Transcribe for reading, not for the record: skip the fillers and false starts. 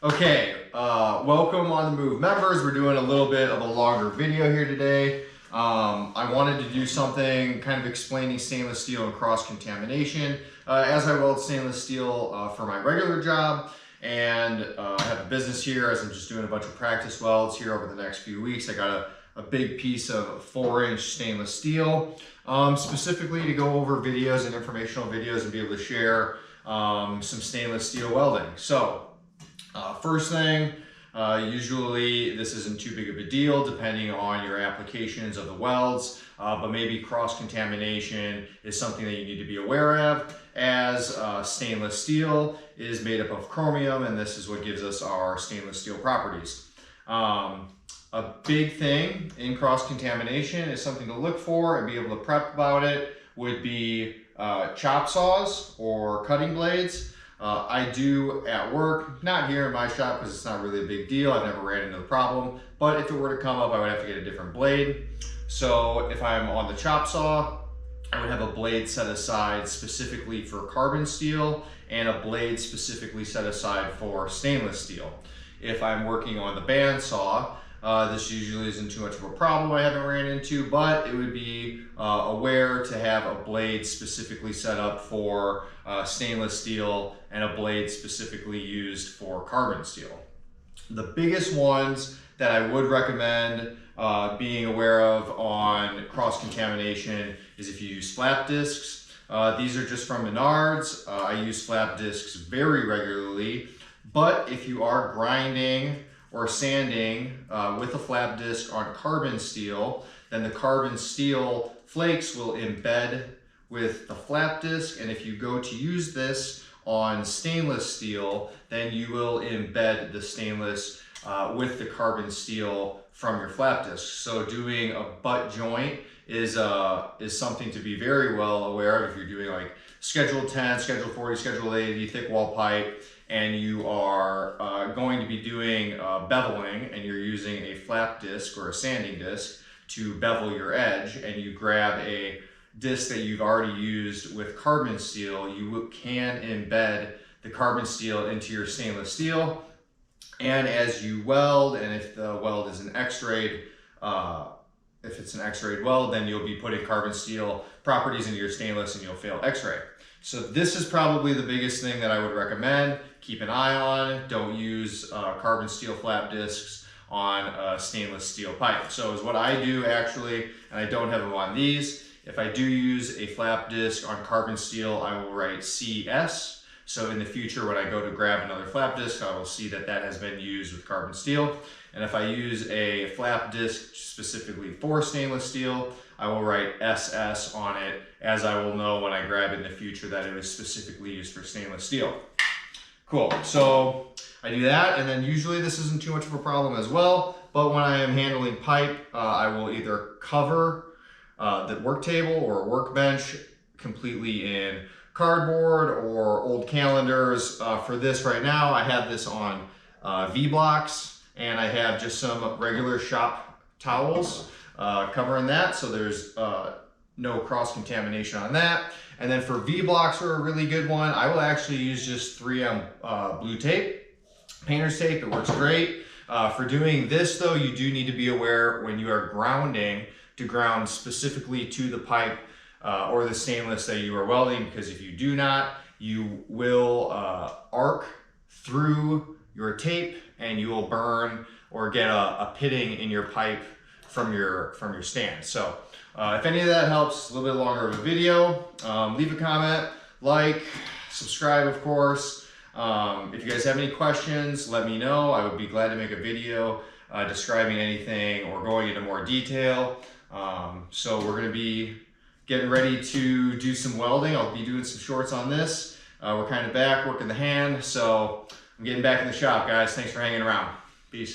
Okay, welcome On The Move members. We're doing a little bit of a longer video here today. I wanted to do something kind of explaining stainless steel and cross-contamination as I weld stainless steel for my regular job. And I have a business here as I'm just doing a bunch of practice welds here over the next few weeks. I got a big piece of 4-inch stainless steel, specifically to go over videos and informational videos and be able to share some stainless steel welding. So first thing, usually this isn't too big of a deal depending on your applications of the welds, but maybe cross-contamination is something that you need to be aware of, as stainless steel is made up of chromium, and this is what gives us our stainless steel properties. A big thing in cross-contamination is something to look for and be able to prep about it would be chop saws or cutting blades. I do at work, not here in my shop because it's not really a big deal. I've never ran into the problem, but if it were to come up, I would have to get a different blade. So if I'm on the chop saw, I would have a blade set aside specifically for carbon steel and a blade specifically set aside for stainless steel. If I'm working on the bandsaw, this usually isn't too much of a problem I haven't ran into, but it would be aware to have a blade specifically set up for stainless steel and a blade specifically used for carbon steel. The biggest ones that I would recommend being aware of on cross-contamination is if you use flap discs. These are just from Menards. I use flap discs very regularly, but if you are grinding or sanding with a flap disc on carbon steel, then the carbon steel flakes will embed with the flap disc, and if you go to use this on stainless steel, then you will embed the stainless with the carbon steel from your flap disc. So doing a butt joint is something to be very well aware of if you're doing like Schedule 10, Schedule 40, Schedule 80, thick wall pipe, and you are going to be doing beveling, and you're using a flap disc or a sanding disc to bevel your edge, and you grab a disc that you've already used with carbon steel, you can embed the carbon steel into your stainless steel. And as you weld, and if the weld is an X-rayed, if it's an X-rayed weld, then you'll be putting carbon steel properties into your stainless and you'll fail X-ray. So this is probably the biggest thing that I would recommend. Keep an eye on. Don't use carbon steel flap discs on stainless steel pipe. So is what I do actually, and I don't have them on these. If I do use a flap disc on carbon steel, I will write CS. So in the future, when I go to grab another flap disc, I will see that that has been used with carbon steel. And if I use a flap disc specifically for stainless steel, I will write SS on it, as I will know when I grab it in the future that it was specifically used for stainless steel. Cool, so I do that, and then usually this isn't too much of a problem as well, but when I am handling pipe, I will either cover the work table or workbench completely in cardboard or old calendars. For this right now, I have this on V-blocks, and I have just some regular shop towels covering that, so there's no cross-contamination on that. And then for V-blocks are a really good one. I will actually use just 3M blue tape, painter's tape. It works great. For doing this though, you do need to be aware when you are grounding to ground specifically to the pipe or the stainless that you are welding, because if you do not, you will arc through your tape and you will burn or get a pitting in your pipe from your stand. So if any of that helps, it's a little bit longer of a video. Leave a comment, like, subscribe, of course. If you guys have any questions, let me know. I would be glad to make a video describing anything or going into more detail. So we're gonna be getting ready to do some welding. I'll be doing some shorts on this. We're kind of back working the hand, so I'm getting back in the shop, guys. Thanks for hanging around.